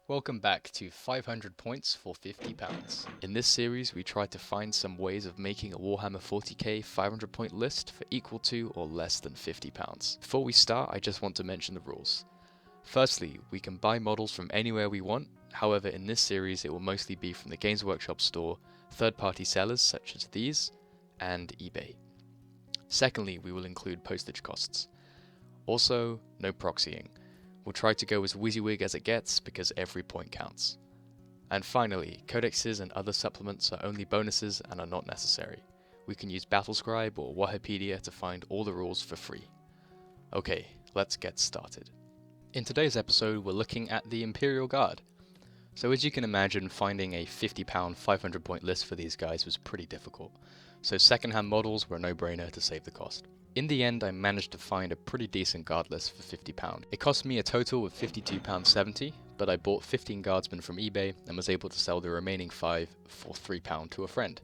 Welcome back to 500 points for £50. In this series we tried to find some ways of making a Warhammer 40k 500 point list for equal to or less than £50. Before we start, I just want to mention the rules. Firstly, we can buy models from anywhere we want, however in this series it will mostly be from the Games Workshop store, third-party sellers such as these, and eBay. Secondly, we will include postage costs. Also, no proxying. We'll try to go as WYSIWYG as it gets because every point counts. And finally, codexes and other supplements are only bonuses and are not necessary. We can use Battlescribe or Wahapedia to find all the rules for free. Okay, let's get started. In today's episode, we're looking at the Imperial Guard. So as you can imagine, finding a £50 500 point list for these guys was pretty difficult. So second-hand models were a no-brainer to save the cost. In the end, I managed to find a pretty decent guard list for £50. It cost me a total of £52.70, but I bought 15 guardsmen from eBay and was able to sell the remaining 5 for £3 to a friend.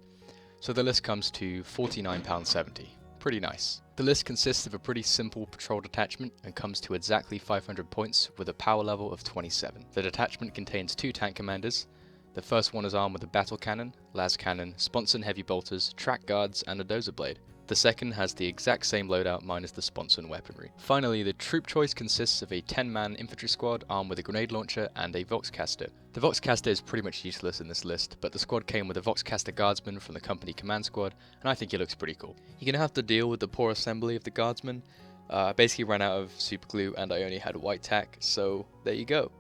So the list comes to £49.70. Pretty nice. The list consists of a pretty simple patrol detachment and comes to exactly 500 points with a power level of 27. The detachment contains 2 tank commanders. The first one is armed with a battle cannon, las cannon, sponson heavy bolters, track guards, and a dozer blade. The second has the exact same loadout minus the sponson weaponry. Finally, the troop choice consists of a 10-man infantry squad armed with a grenade launcher and a Voxcaster. The Voxcaster is pretty much useless in this list, but the squad came with a Voxcaster guardsman from the company command squad, and I think he looks pretty cool. You're going to have to deal with the poor assembly of the guardsmen. I basically ran out of super glue and I only had white tack, so there you go.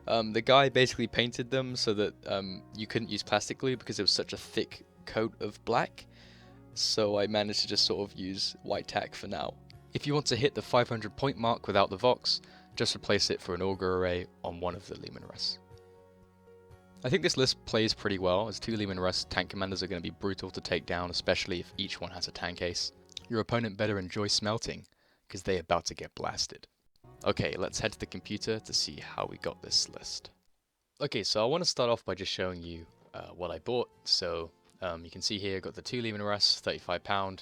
The guy basically painted them so that you couldn't use plastic glue because it was such a thick coat of black. So I managed to just sort of use white tack for now. If you want to hit the 500 point mark without the Vox, just replace it for an auger array on one of the Leman Russ. I think this list plays pretty well, as 2 Leman Russ tank commanders are going to be brutal to take down, especially if each one has a tank ace. Your opponent better enjoy smelting, because they're about to get blasted. Okay, let's head to the computer to see how we got this list. Okay, so I want to start off by just showing you what I bought. So you can see here I got the 2 Leman Russ, £35,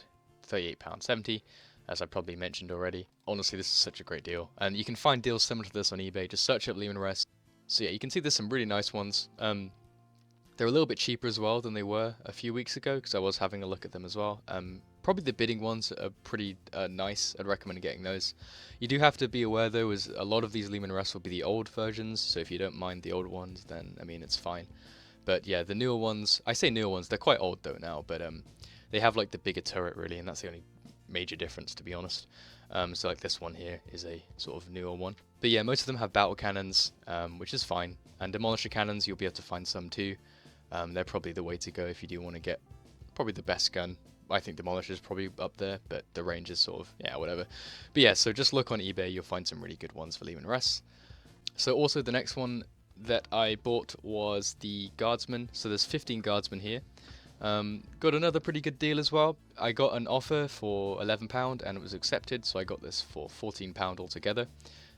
£38.70, as I probably mentioned already. Honestly, this is such a great deal. And you can find deals similar to this on eBay. Just search up Leman Russ. So yeah, you can see there's some really nice ones. They're a little bit cheaper as well than they were a few weeks ago, because I was having a look at them as well. Probably the bidding ones are pretty nice. I'd recommend getting those. You do have to be aware though, as a lot of these Leman Russ will be the old versions, so if you don't mind the old ones, then I mean it's fine. But yeah, the newer ones, I say newer ones, they're quite old though now, but they have like the bigger turret really, and that's the only major difference to be honest. So like this one here is a sort of newer one. But yeah, most of them have battle cannons, which is fine. And demolisher cannons, you'll be able to find some too. They're probably the way to go if you do want to get probably the best gun. I think demolisher is probably up there, but the range is sort of, yeah, whatever. But yeah, so just look on eBay, you'll find some really good ones for Leman Russ. So also the next one that I bought was the guardsman. So there's 15 guardsmen here. Got another pretty good deal as well. I got an offer for £11 and it was accepted, so I got this for £14 altogether.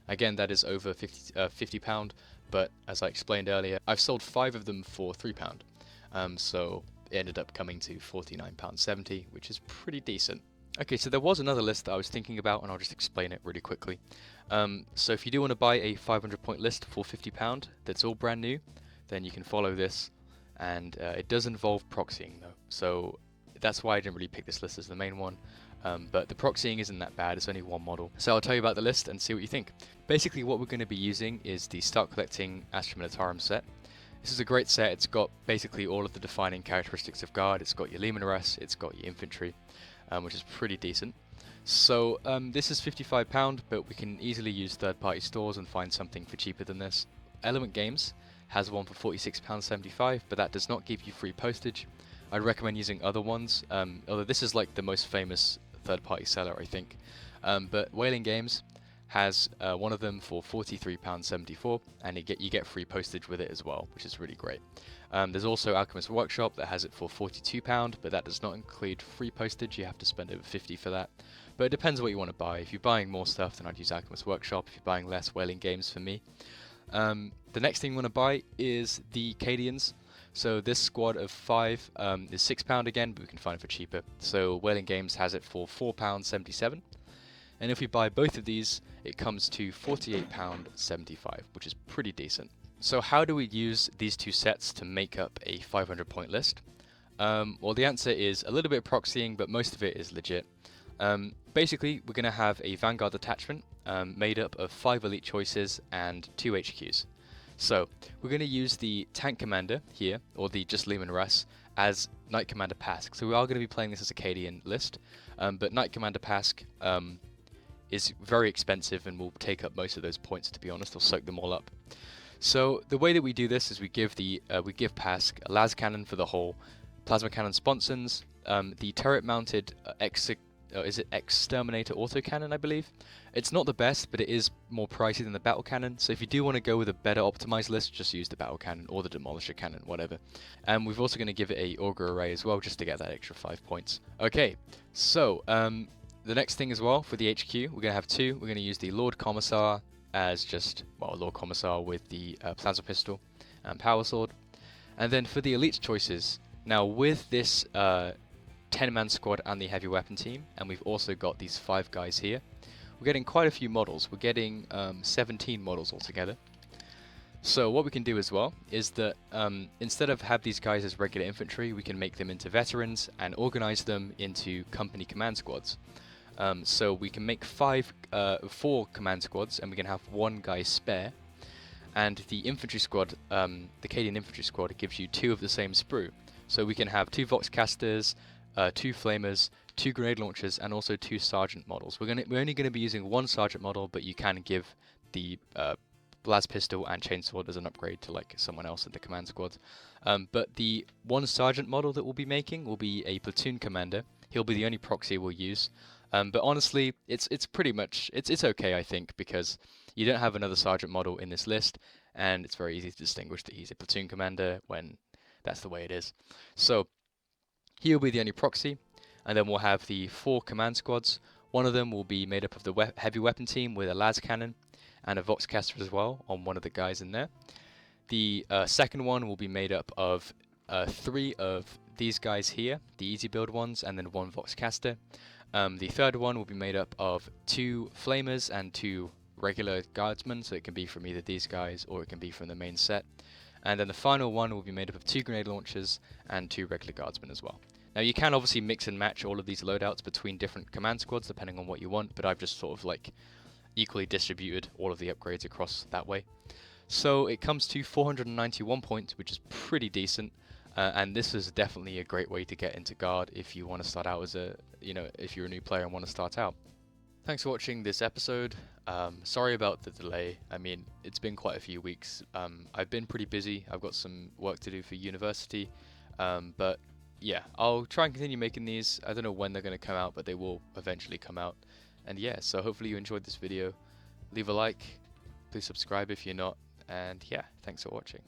Again, that is over £50, but as I explained earlier, I've sold 5 of them for £3. So it ended up coming to £49.70, which is pretty decent. Okay, so there was another list that I was thinking about, and I'll just explain it really quickly. So if you do want to buy a 500 point list for £50 that's all brand new, then you can follow this, and it does involve proxying though. So that's why I didn't really pick this list as the main one. But the proxying isn't that bad, it's only one model. So I'll tell you about the list and see what you think. Basically what we're going to be using is the Start Collecting Astra Militarum set. This is a great set. It's got basically all of the defining characteristics of Guard. It's got your Leman Russ, it's got your infantry, which is pretty decent. So this is £55, but we can easily use third-party stores and find something for cheaper than this. Element Games has one for £46.75, but that does not give you free postage. I'd recommend using other ones, although this is like the most famous third-party seller, I think. But Whaling Games has one of them for £43.74, and you get free postage with it as well, which is really great. There's also Alchemist Workshop that has it for £42, but that does not include free postage. You have to spend over £50 for that. But it depends what you want to buy. If you're buying more stuff, then I'd use Alchemist Workshop. If you're buying less, Whaling Games for me. The next thing you want to buy is the Cadians. So this squad of 5 is £6 again, but we can find it for cheaper. So Whaling Games has it for £4.77. And if we buy both of these, it comes to £48.75, which is pretty decent. So how do we use these two sets to make up a 500 point list? Well, the answer is a little bit of proxying, but most of it is legit. Basically, we're going to have a Vanguard detachment made up of 5 elite choices and 2 HQs. So we're going to use the Tank Commander here, or the just Leman Russ, as Knight Commander Pask. So we are going to be playing this as a Cadian list, but Knight Commander Pask is very expensive and will take up most of those points, to be honest. I'll soak them all up. So the way that we do this is we give Pask a las cannon for the hull, plasma cannon sponsons, the turret-mounted exterminator autocannon, I believe. It's not the best, but it is more pricey than the battle cannon. So if you do want to go with a better optimized list, just use the battle cannon or the demolisher cannon, whatever. And we're also going to give it a auger array as well, just to get that extra 5 points. Okay, so the next thing as well for the HQ, we're going to have 2. We're going to use the Lord Commissar as just, well, Lord Commissar with the plasma pistol and power sword. And then for the elite choices, now with this 10-man squad and the heavy weapon team, and we've also got these 5 guys here, we're getting quite a few models. We're getting 17 models altogether. So what we can do as well is that instead of have these guys as regular infantry, we can make them into veterans and organize them into company command squads. So we can make 4 command squads, and we can have 1 guy spare. And the infantry squad, the Cadian infantry squad, gives you 2 of the same sprue. So we can have 2 Voxcasters, 2 Flamers, 2 grenade launchers, and also 2 Sergeant models. We're only going to be using 1 Sergeant model, but you can give the Las Pistol and Chainsword as an upgrade to like someone else in the command squad. But the 1 Sergeant model that we'll be making will be a platoon commander. He'll be the only proxy we'll use. But honestly, it's pretty much it's okay, I think, because you don't have another Sergeant model in this list, and it's very easy to distinguish that he's a platoon commander when that's the way it is. So he'll be the only proxy, and then we'll have the 4 command squads. One of them will be made up of the heavy weapon team with a las cannon and a Voxcaster as well on one of the guys in there. The second one will be made up of 3 of these guys here, the easy build ones, and then 1 Voxcaster. The third one will be made up of 2 Flamers and 2 regular guardsmen, so it can be from either these guys or it can be from the main set. And then the final one will be made up of 2 grenade launchers and 2 regular guardsmen as well. Now you can obviously mix and match all of these loadouts between different command squads depending on what you want, but I've just sort of like equally distributed all of the upgrades across that way. So it comes to 491 points, which is pretty decent. And this is definitely a great way to get into Guard if you want to start out as if you're a new player and want to start out. Thanks for watching this episode. Sorry about the delay. I mean, it's been quite a few weeks. I've been pretty busy. I've got some work to do for university. But yeah, I'll try and continue making these. I don't know when they're going to come out, but they will eventually come out. And yeah, so hopefully you enjoyed this video. Leave a like. Please subscribe if you're not. And yeah, thanks for watching.